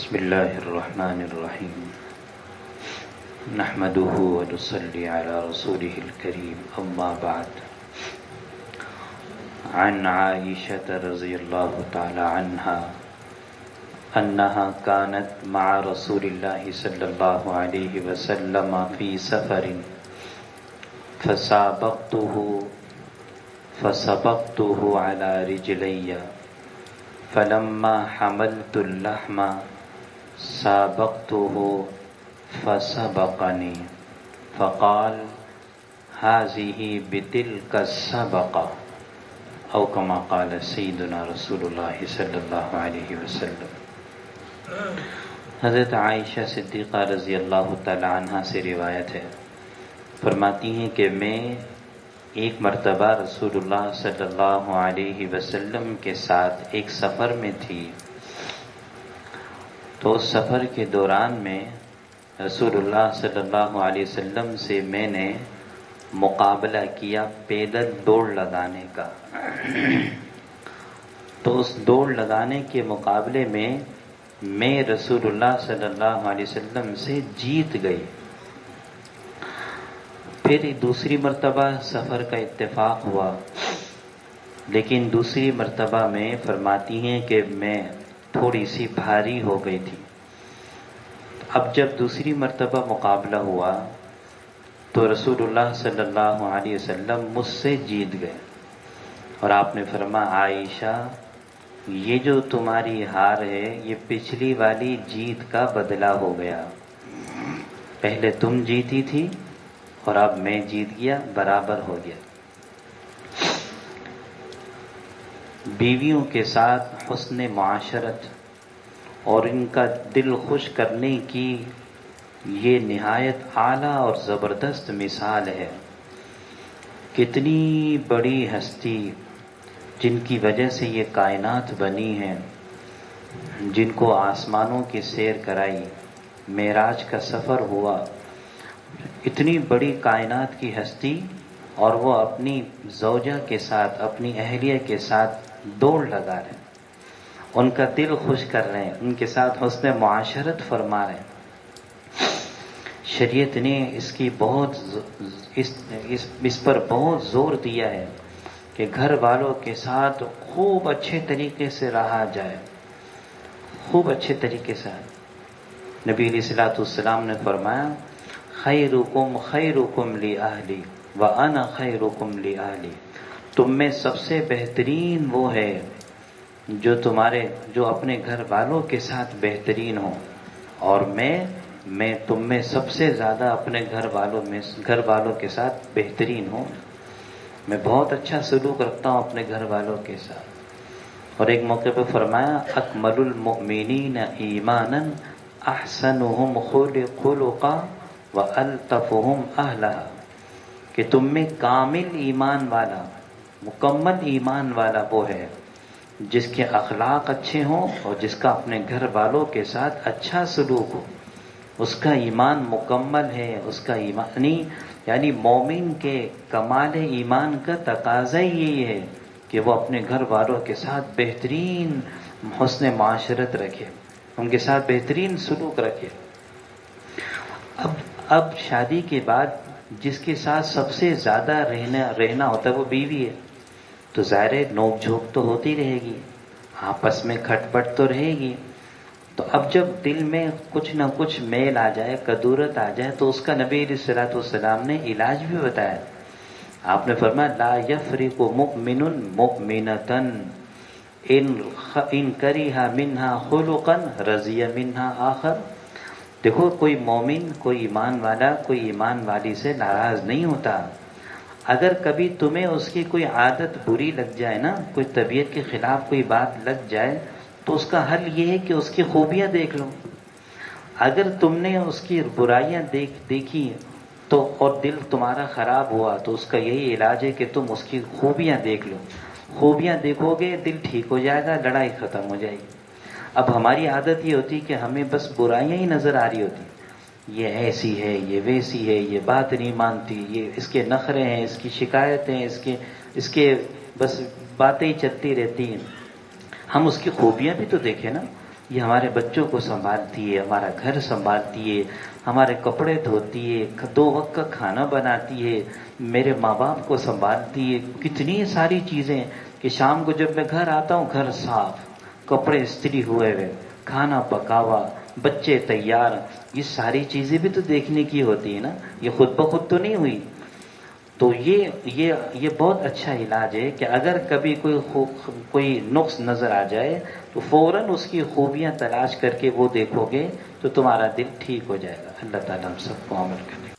بسم الله الرحمن الرحيم نحمده ونصلي على رسوله الكريم أما بعد عن عائشة رضي الله تعالى عنها أنها كانت مع رسول الله صلى الله عليه وسلم في سفر فسبقته على رجلي فلما حملت اللحم سابقته فسبقني فقال هذه بتلك السبقة او كما قال سيدنا رسول الله صلی اللہ علیہ وسلم۔ حضرت عائشہ صدیقہ رضی اللہ تعالی عنہ سے روایت ہے، فرماتی ہیں کہ میں ایک مرتبہ رسول اللہ صلی اللہ علیہ وسلم کے ساتھ ایک سفر میں تھی، تو اس سفر کے دوران میں رسول اللہ صلی اللہ علیہ وسلم سے میں نے مقابلہ کیا پیدل دوڑ لگانے کا۔ تو اس دوڑ لگانے کے مقابلے میں رسول اللہ صلی اللہ علیہ وسلم سے جیت گئی۔ پھر دوسری مرتبہ سفر کا اتفاق ہوا، لیکن دوسری مرتبہ میں فرماتی ہیں کہ میں تھوڑی سی بھاری ہو گئی تھی۔ اب جب دوسری مرتبہ مقابلہ ہوا تو رسول اللہ صلی اللہ علیہ وسلم مجھ سے جیت گئے، اور آپ نے فرمایا عائشہ یہ جو تمہاری ہار ہے یہ پچھلی والی جیت کا بدلہ ہو گیا، پہلے تم جیتی تھی اور اب میں جیت گیا، برابر ہو گیا۔ بیویوں کے ساتھ حسن معاشرت اور ان کا دل خوش کرنے کی یہ نہایت اعلیٰ اور زبردست مثال ہے۔ کتنی بڑی ہستی جن کی وجہ سے یہ کائنات بنی ہیں، جن کو آسمانوں کی سیر کرائی، معراج کا سفر ہوا، اتنی بڑی کائنات کی ہستی، اور وہ اپنی زوجہ کے ساتھ، اپنی اہلیہ کے ساتھ دوڑ لگا رہے ہیں، ان کا دل خوش کر رہے ہیں، ان کے ساتھ حسن معاشرت فرما رہے ہیں۔ شریعت نے اس پر بہت زور دیا ہے کہ گھر والوں کے ساتھ خوب اچھے طریقے سے رہا جائے، خوب اچھے طریقے سے۔ نبی علیہ الصلوۃ والسلام نے فرمایا خیرکم خیرکم لأہلی وأنا خیرکم لأہلی، تم میں سب سے بہترین وہ ہے جو اپنے گھر والوں کے ساتھ بہترین ہو، اور میں تم میں سب سے زیادہ اپنے گھر والوں کے ساتھ بہترین ہوں، میں بہت اچھا سلوک رکھتا ہوں اپنے گھر والوں کے ساتھ۔ اور ایک موقع پہ فرمایا اکمل المؤمنین ایمانا احسنهم خلقا والطفهم اہلها، کہ تم میں کامل ایمان والا، مکمل ایمان والا وہ ہے جس کے اخلاق اچھے ہوں اور جس کا اپنے گھر والوں کے ساتھ اچھا سلوک ہو، اس کا ایمان مکمل ہے۔ اس کا ایمان یعنی مومن کے کمال ایمان کا تقاضا ہی یہی ہے کہ وہ اپنے گھر والوں کے ساتھ بہترین حسن معاشرت رکھے، ان کے ساتھ بہترین سلوک رکھے۔ اب شادی کے بعد جس کے ساتھ سب سے زیادہ رہنا ہوتا ہے وہ بیوی ہے، تو ظاہر ہے نوک جھوک تو ہوتی رہے گی، آپس میں کھٹ پٹ تو رہے گی۔ تو اب جب دل میں کچھ نہ کچھ میل آ جائے، کدورت آ جائے، تو اس کا نبی علیہ الصلوۃ والسلام نے علاج بھی بتایا۔ آپ نے فرمایا لا یفرق مؤمن مؤمنۃ ان کرہ منہا خلقا رضی منہا آخر، دیکھو کوئی مومن، کوئی ایمان والا، کوئی ایمان والی سے ناراض نہیں ہوتا۔ اگر کبھی تمہیں اس کی کوئی عادت بری لگ جائے نا، کوئی طبیعت کے خلاف کوئی بات لگ جائے، تو اس کا حل یہ ہے کہ اس کی خوبیاں دیکھ لو۔ اگر تم نے اس کی برائیاں دیکھی تو اور دل تمہارا خراب ہوا، تو اس کا یہی علاج ہے کہ تم اس کی خوبیاں دیکھ لو۔ خوبیاں دیکھو گے دل ٹھیک ہو جائے گا، لڑائی ختم ہو جائے گی۔ اب ہماری عادت یہ ہوتی کہ ہمیں بس برائیاں ہی نظر آ رہی ہوتی، یہ ایسی ہے، یہ ویسی ہے، یہ بات نہیں مانتی، یہ اس کے نخرے ہیں، اس کی شکایتیں، اس کے بس باتیں ہی چلتی رہتی ہیں۔ ہم اس کی خوبیاں بھی تو دیکھیں نا، یہ ہمارے بچوں کو سنبھالتی ہے، ہمارا گھر سنبھالتی ہے، ہمارے کپڑے دھوتی ہے، 2 وقت کا کھانا بناتی ہے، میرے ماں باپ کو سنبھالتی ہے، کتنی ساری چیزیں کہ شام کو جب میں گھر آتا ہوں گھر صاف، کپڑے استری ہوئے ہوئے، کھانا پکا ہوا، بچے تیار، یہ ساری چیزیں بھی تو دیکھنے کی ہوتی ہے نا، یہ خود بخود تو نہیں ہوئی۔ تو یہ بہت اچھا علاج ہے کہ اگر کبھی کوئی نقص نظر آ جائے تو فوراً اس کی خوبیاں تلاش کر کے وہ دیکھو گے تو تمہارا دل ٹھیک ہو جائے گا۔ اللہ تعالیٰ ہم سب کو عمل کرے۔